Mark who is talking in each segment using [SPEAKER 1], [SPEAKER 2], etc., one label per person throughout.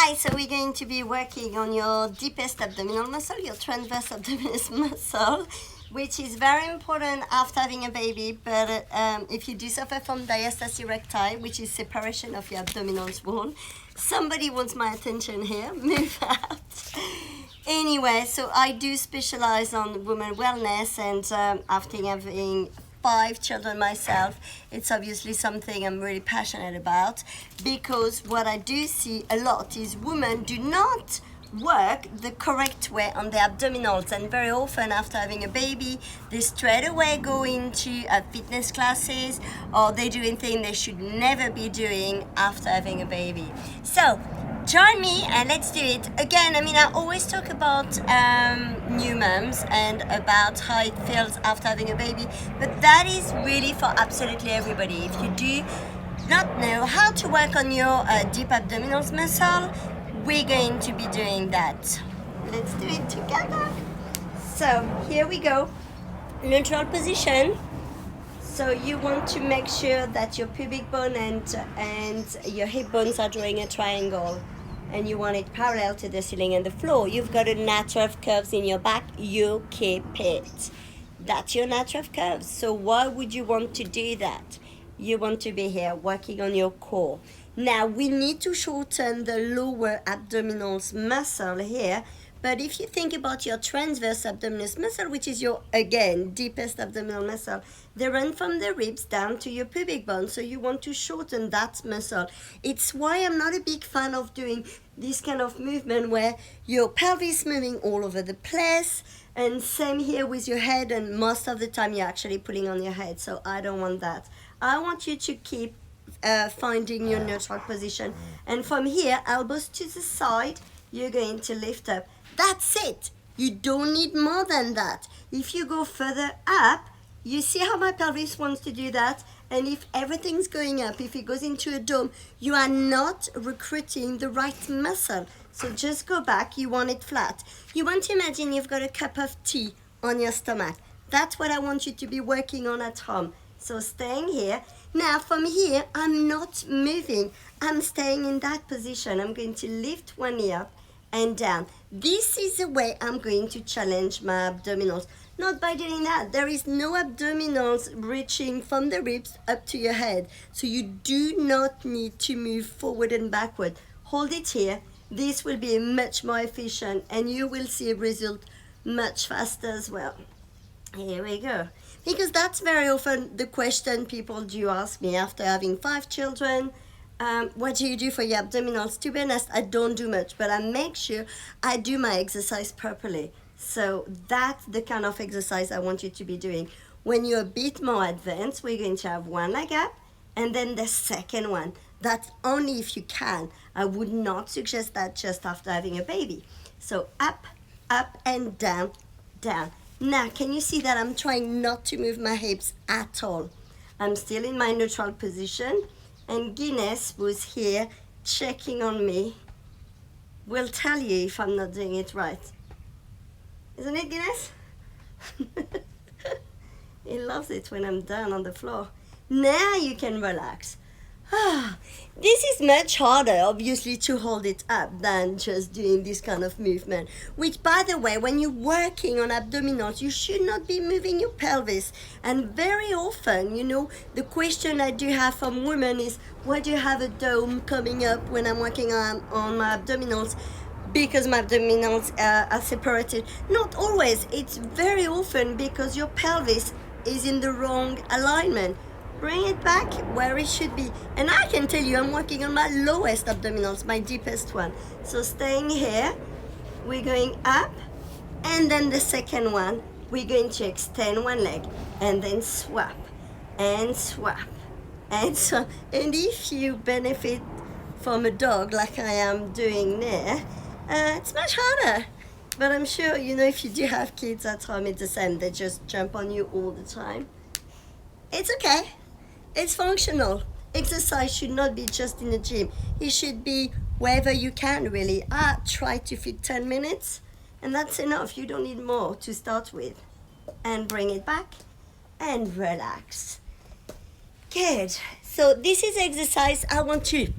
[SPEAKER 1] Hi, so we're going to be working on your deepest abdominal muscle, your transverse abdominis muscle, which is very important after having a baby. But if you do suffer from diastasis recti, which is separation of your abdominal wall, somebody wants my attention here, move out. Anyway, so I do specialize on women wellness, and after having 5 children myself, it's obviously something I'm really passionate about, because what I do see a lot is women do not work the correct way on the abdominals, and very often after having a baby they straight away go into fitness classes, or they're doing things they should never be doing after having a baby. So join me and let's do it. Again, I mean, I always talk about new moms and about how it feels after having a baby, but that is really for absolutely everybody. If you do not know how to work on your deep abdominals muscle, we're going to be doing that. Let's do it together. So here we go. Neutral position. So you want to make sure that your pubic bone and your hip bones are drawing a triangle, and you want it parallel to the ceiling and the floor. You've got a natural curves in your back, you keep it. That's your natural curves. So why would you want to do that? You want to be here working on your core. Now we need to shorten the lower abdominals muscle here, but if you think about your transverse abdominis muscle, which is your, again, deepest abdominal muscle, they run from the ribs down to your pubic bone, so you want to shorten that muscle. It's why I'm not a big fan of doing this kind of movement where your pelvis moving all over the place, and same here with your head, and most of the time you're actually pulling on your head, so I don't want that. I want you to keep finding your neutral position, and from here, elbows to the side, you're going to lift up. That's it. You don't need more than that. If you go further up, you see how my pelvis wants to do that, and if everything's going up, if it goes into a dome, you are not recruiting the right muscle. So just go back. You want it flat. You want to imagine you've got a cup of tea on your stomach. That's what I want you to be working on at home. So staying here. Now from here, I'm not moving. I'm staying in that position. I'm going to lift one knee up and down. This is the way I'm going to challenge my abdominals. Not by doing that. There is no abdominals reaching from the ribs up to your head. So you do not need to move forward and backward. Hold it here. This will be much more efficient, and you will see a result much faster as well. Here we go. Because that's very often the question people do ask me after having 5 children. What do you do for your abdominals? To be honest, I don't do much, but I make sure I do my exercise properly. So that's the kind of exercise I want you to be doing. When you're a bit more advanced, we're going to have one leg up and then the second one. That's only if you can. I would not suggest that just after having a baby. So up, up and down, down. Now, can you see that I'm trying not to move my hips at all? I'm still in my neutral position. And Guinness, who's here checking on me, will tell you if I'm not doing it right. Isn't it, Guinness? He loves it when I'm down on the floor. Now you can relax. This is much harder, obviously, to hold it up than just doing this kind of movement. Which, by the way, when you're working on abdominals, you should not be moving your pelvis. And very often, you know, the question I do have from women is, why do you have a dome coming up when I'm working on my abdominals? Because my abdominals are separated. Not always. It's very often because your pelvis is in the wrong alignment. Bring it back where it should be. And I can tell you, I'm working on my lowest abdominals, my deepest one. So staying here, we're going up, and then the second one, we're going to extend one leg, and then swap, and swap, and swap. And if you benefit from a dog like I am doing there, it's much harder. But I'm sure, you know, if you do have kids at home, it's the same. They just jump on you all the time. It's okay. It's functional. Exercise should not be just in the gym. It should be wherever you can, really. I try to fit 10 minutes, and that's enough. You don't need more to start with. And bring it back and relax. Good. So this is exercise I want you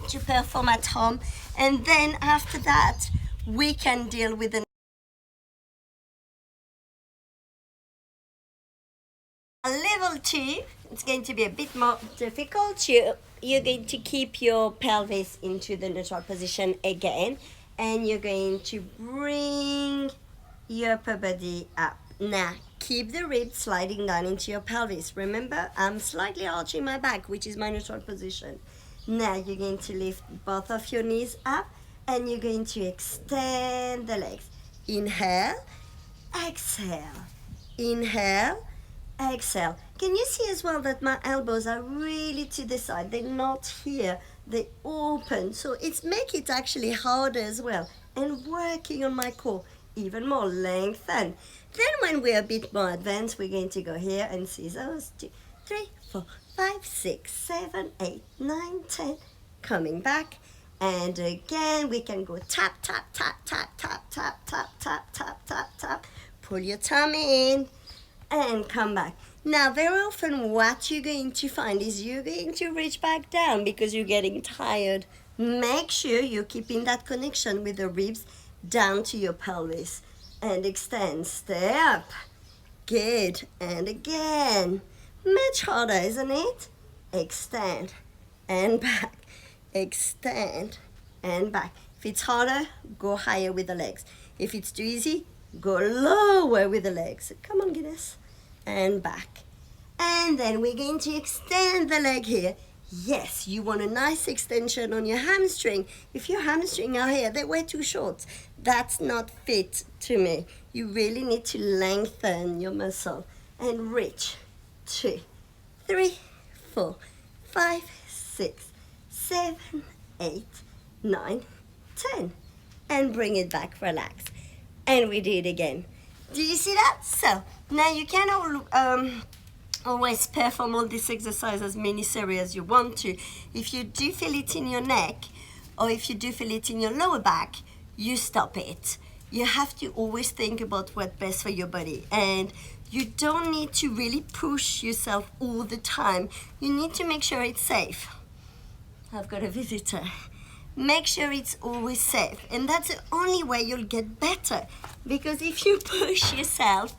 [SPEAKER 1] to perform at home. And then after that, we can deal with the level 2. It's going to be a bit more difficult. You're going to keep your pelvis into the neutral position again, and you're going to bring your upper body up. Now, keep the ribs sliding down into your pelvis. Remember, I'm slightly arching my back, which is my neutral position. Now, you're going to lift both of your knees up, and you're going to extend the legs. Inhale, exhale, inhale, exhale. Can you see as well that my elbows are really to the side? They're not here, they open. So it's make it actually harder as well. And working on my core, even more lengthen. Then when we're a bit more advanced, we're going to go here and scissors. 2, 3, 4, 5, 6, 7, 8, 9, 10. Coming back. And again, we can go tap, tap, tap, tap, tap, tap, tap, tap, tap, tap, tap. Pull your tummy in and come back. Now, very often what you're going to find is you're going to reach back down because you're getting tired. Make sure you're keeping that connection with the ribs down to your pelvis. And extend, stay up. Good, and again. Much harder, isn't it? Extend and back. Extend and back. If it's harder, go higher with the legs. If it's too easy, go lower with the legs. Come on, Guinness. And back. And then we're going to extend the leg here. Yes, you want a nice extension on your hamstring. If your hamstring are here, they're way too short. That's not fit to me. You really need to lengthen your muscle and reach. 2, 3, 4, 5, 6, 7, 8, 9, 10. And bring it back, relax. And we do it again. Do you see that? So now you can always perform all this exercise as many series as you want to. If you do feel it in your neck or if you do feel it in your lower back, you stop it. You have to always think about what's best for your body, and you don't need to really push yourself all the time. You need to make sure it's safe. I've got a visitor. Make sure it's always safe, and that's the only way you'll get better, because if you push yourself,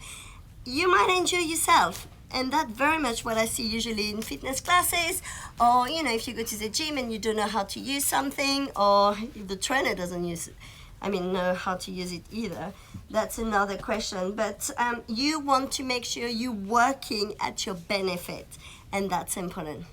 [SPEAKER 1] you might injure yourself. And that's very much what I see usually in fitness classes, or if you go to the gym and you don't know how to use something, or if the trainer doesn't know how to use it either. That's another question. But you want to make sure you're working at your benefit, and that's important.